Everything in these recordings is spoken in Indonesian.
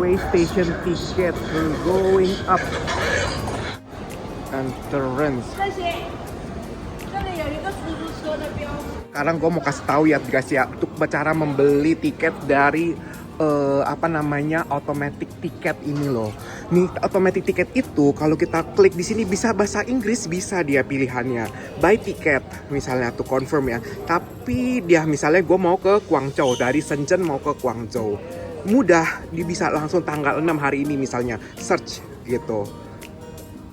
railway station ticket. We're going up. Entrance. Sekarang gue mau kasih tahu ya guys ya, untuk cara membeli tiket dari automatic tiket ini loh. Nih automatic tiket itu kalau kita klik di sini bisa bahasa Inggris, bisa dia pilihannya buy ticket misalnya tuh confirm ya. Tapi dia misalnya gue mau ke Guangzhou, dari Shenzhen mau ke Guangzhou, mudah, dia bisa langsung tanggal 6 hari ini misalnya search gitu.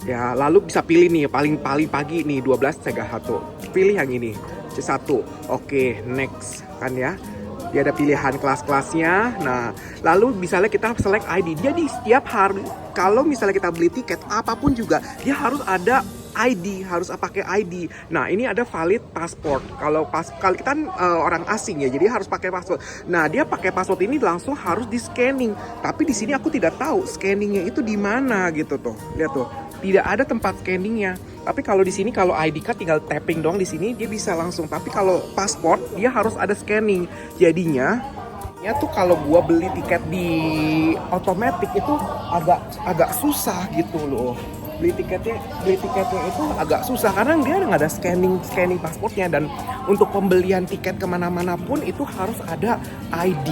Ya, lalu bisa pilih nih paling pagi nih 12 1. Pilih yang ini C1. Oke, next kan ya. Dia ada pilihan kelas-kelasnya. Nah, lalu misalnya kita select ID. Jadi setiap hari kalau misalnya kita beli tiket apapun juga dia harus ada ID, harus pakai ID. Nah, ini ada valid pasport. Kalau kita kan orang asing ya, jadi harus pakai pasport. Nah, dia pakai pasport ini langsung harus di scanning. Tapi di sini aku tidak tahu scanningnya itu di mana gitu tuh. Lihat tuh, tidak ada tempat scanningnya. Tapi kalau di sini kalau ID card tinggal tapping doang di sini dia bisa langsung. Tapi kalau pasport dia harus ada scanning. Jadinya ya tuh kalau gua beli tiket di otomatis itu agak susah gitu loh. Beli tiketnya itu agak susah karena dia nggak ada scanning pasportnya, dan untuk pembelian tiket kemana-mana pun itu harus ada ID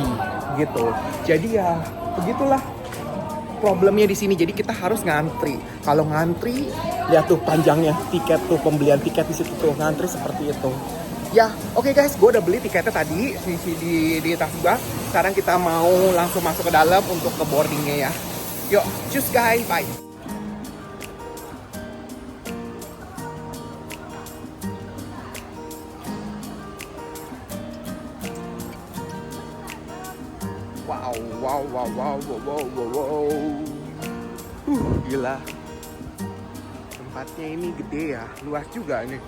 gitu. Jadi ya begitulah problemnya di sini. Jadi kita harus ngantri. Kalau ngantri, lihat tuh panjangnya tiket tuh, pembelian tiket di situ tuh ngantri seperti itu. Ya, oke guys, gue udah beli tiketnya tadi di tas gue. Sekarang kita mau langsung masuk ke dalam untuk ke boardingnya ya. Yuk, cus guys, bye. Wow. Gila. Tempatnya ini gede ya, luas juga nih.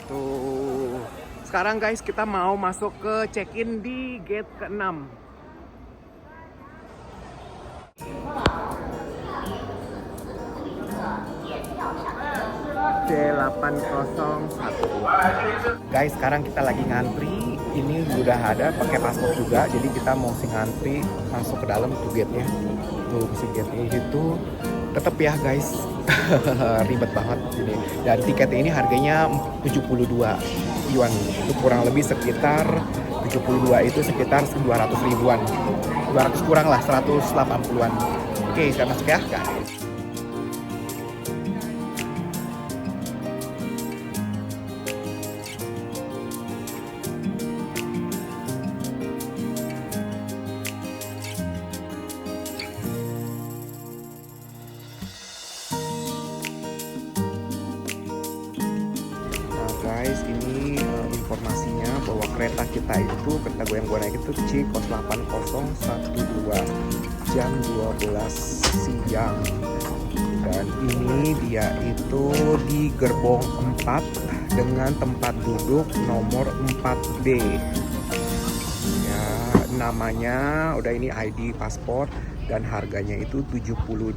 Tuh. Sekarang guys kita mau masuk ke check-in di gate ke-6. C801. Guys, sekarang kita lagi ngantri. Ini udah ada pakai paspor juga, jadi kita mau ngantri masuk ke dalam tuh gate-nya. Tuh si gate-nya itu tetap ya guys. Ribet banget ini. Dan tiketnya ini harganya 72 yuan. Itu kurang lebih sekitar 72 itu sekitar 200 ribuan. 200 kurang lah, 180-an. Oke, kita masuk ya guys. Guys, ini informasinya bahwa kereta kita itu, kereta gue naik itu C0812 jam 12 siang. Dan ini dia itu di gerbong 4 dengan tempat duduk nomor 4B. Ya, namanya udah, ini ID paspor, dan harganya itu 72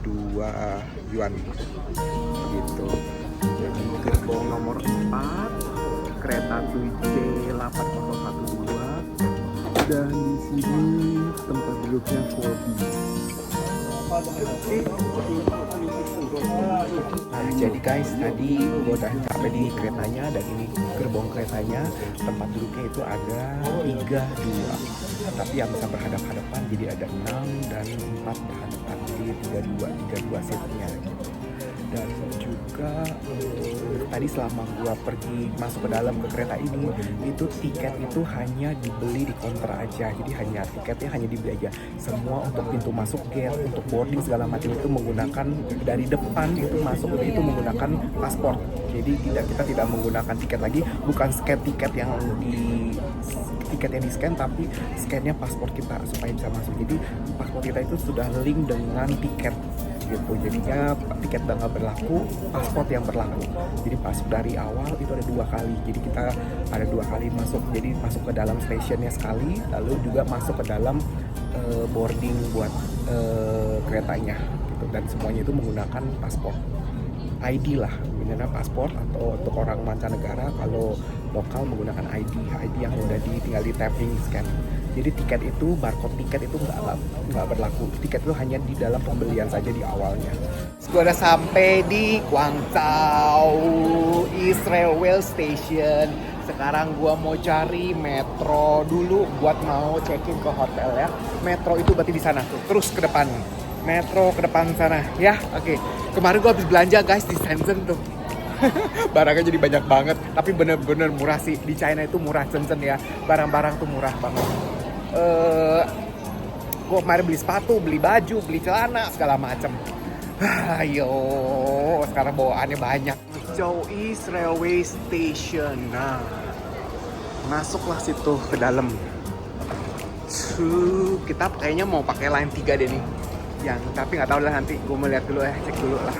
yuan gitu. Jadi gerbong nomor 4 kereta C8012, dan di sini tempat duduknya 4B. Nah, jadi guys, tadi gue udah sampai di keretanya, dan ini gerbong keretanya, tempat duduknya itu ada 32, tapi yang bisa berhadap-hadapan, jadi ada 6 dan 4 berhadapan, jadi 32 seatnya gitu. Dan juga tadi selama gua pergi masuk ke dalam ke kereta ini, itu tiket itu hanya dibeli di counter aja. Jadi tiketnya hanya dibeli aja. Semua untuk pintu masuk gate, untuk boarding segala macam itu menggunakan dari depan, itu masuk itu menggunakan paspor. Jadi kita tidak menggunakan tiket lagi, bukan scan tiket yang di scan, tapi scannya paspor kita supaya bisa masuk. Jadi paspor kita itu sudah link dengan tiket gitu, jadinya tiket udah nggak berlaku, paspor yang berlaku. Jadi pas dari awal itu ada 2 kali, jadi kita ada 2 kali masuk. Jadi masuk ke dalam stationnya sekali, lalu juga masuk ke dalam boarding buat keretanya gitu. Dan semuanya itu menggunakan paspor, ID lah, menggunakan paspor. Atau untuk orang mancanegara kalau lokal menggunakan ID yang udah tinggal di tapping scan. Jadi tiket itu, barcode tiket itu nggak berlaku. Tiket itu hanya di dalam pembelian saja di awalnya. Gue udah sampai di Guangzhou East Railway Station. Sekarang gue mau cari metro dulu buat mau check-in ke hotel ya. Metro itu berarti di sana tuh. Terus ke depan. Metro ke depan sana ya. Oke. Kemarin gue habis belanja guys di Shenzhen tuh. Barangnya jadi banyak banget. Tapi bener-bener murah sih. Di China itu murah Shenzhen ya. Barang-barang tuh murah banget. Gue kemarin beli sepatu, beli baju, beli celana, segala macem. Ayo, sekarang bawaannya banyak. Guangzhou East Railway Station. Nah, masuklah situ ke dalam. Kita kayaknya mau pakai line 3 deh nih. Tapi nggak tahu lah, nanti gue mau lihat dulu ya, cek dulu lah.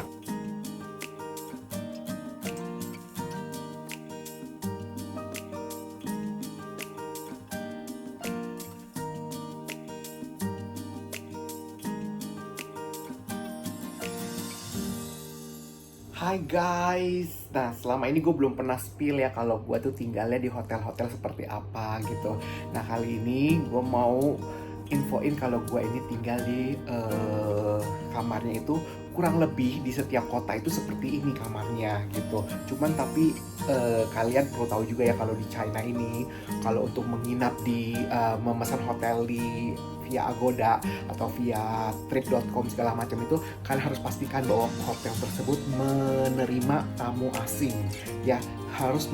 Hai guys, nah selama ini gue belum pernah spill ya kalau gue tuh tinggalnya di hotel-hotel seperti apa gitu. Nah kali ini gue mau infoin kalau gue ini tinggal di kamarnya itu kurang lebih di setiap kota itu seperti ini kamarnya gitu. Cuman tapi kalian perlu tahu juga ya kalau di China ini kalau untuk menginap di memesan hotel di via Agoda atau via trip.com segala macam itu kalian harus pastikan bahwa hotel tersebut menerima tamu asing ya, harus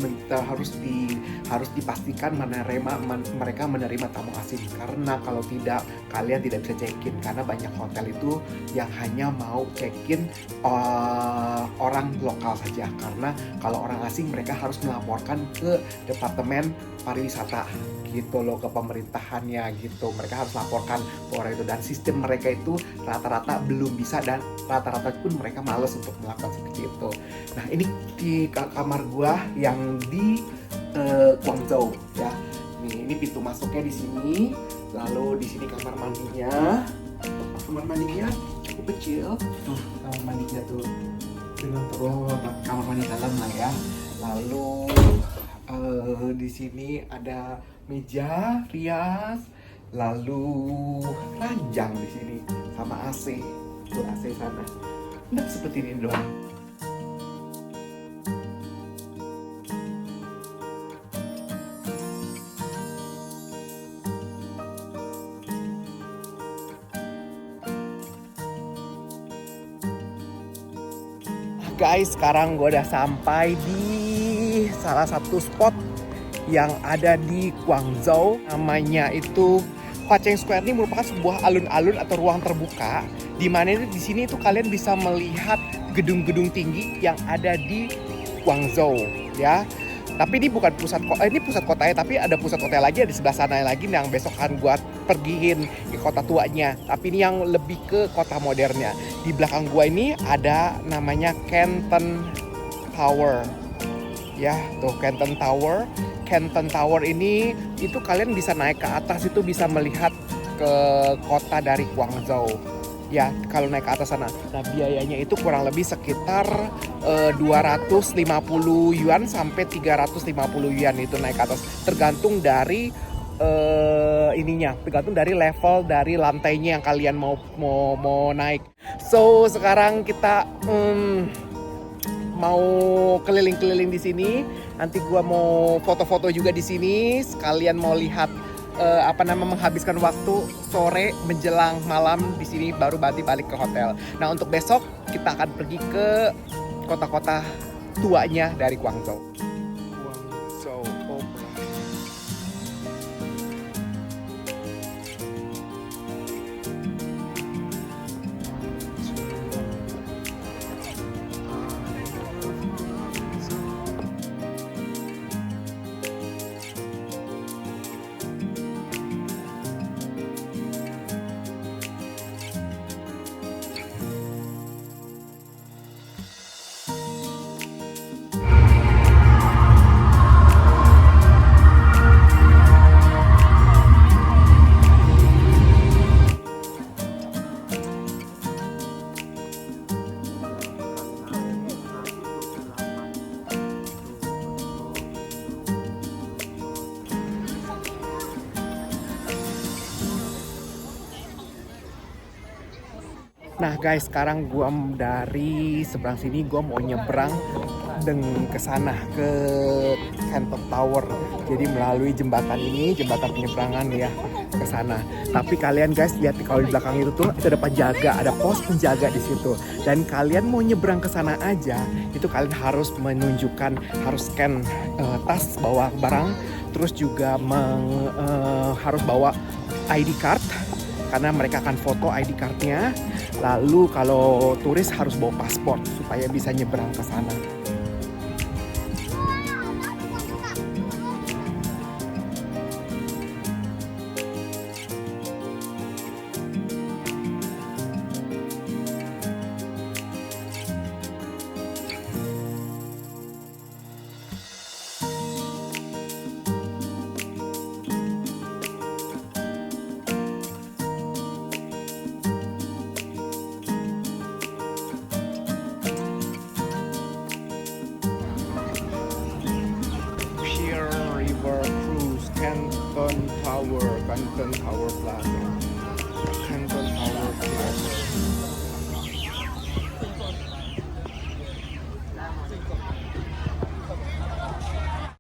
dipastikan mereka menerima tamu asing, karena kalau tidak kalian tidak bisa check-in, karena banyak hotel itu yang hanya mau check-in orang lokal saja, karena kalau orang asing mereka harus melaporkan ke departemen pariwisata gitu loh, ke pemerintahannya gitu. Mereka harus laporkan ke orang itu, dan sistem mereka itu rata-rata belum bisa, dan rata-rata pun mereka males untuk melakukan seperti itu. Nah ini di kamar gua yang di Guangzhou ya. Ini pintu masuknya di sini, lalu di sini kamar mandinya. Kamar mandinya cukup kecil. Tuh kamar mandinya tuh dengan kamar mandi dalam lah ya. Lalu di sini ada meja rias, lalu ranjang di sini sama AC. Tuh AC sana. Nah seperti ini doang. Guys, sekarang gue udah sampai di salah satu spot yang ada di Guangzhou. Namanya itu Huacheng Square. Ini merupakan sebuah alun-alun atau ruang terbuka di mana di sini itu kalian bisa melihat gedung-gedung tinggi yang ada di Guangzhou ya. Tapi ini bukan pusat kota, ini pusat kotanya, tapi ada pusat kota lagi di sebelah sana lagi yang besok akan gua pergiin ke kota tuanya. Tapi ini yang lebih ke kota modernnya. Di belakang gua ini ada namanya Canton Tower. Ya, tuh Canton Tower. Canton Tower ini itu kalian bisa naik ke atas, itu bisa melihat ke kota dari Guangzhou. Ya, kalau naik ke atas sana. Nah, biayanya itu kurang lebih sekitar 250 yuan sampai 350 yuan itu naik ke atas. Tergantung dari tergantung dari level dari lantainya yang kalian mau naik. So, sekarang kita mau keliling-keliling di sini. Nanti gua mau foto-foto juga di sini. Sekalian mau lihat menghabiskan waktu sore menjelang malam di sini, baru balik ke hotel. Nah, untuk besok kita akan pergi ke kota-kota tuanya dari Guangzhou. Nah guys, sekarang gua dari seberang sini gua mau nyebrang ke sana ke Canton Tower. Jadi melalui jembatan ini, jembatan penyeberangan ya ke sana. Tapi kalian guys lihat kalau di belakang itu tuh ada penjaga, ada pos penjaga di situ. Dan kalian mau nyebrang ke sana aja, itu kalian harus menunjukkan, harus scan tas bawa barang, terus juga harus bawa ID card karena mereka akan foto ID cardnya. Lalu kalau turis harus bawa paspor supaya bisa nyebrang ke sana. River Cruise, Canton Tower Plaza, Canton Tower Plaza.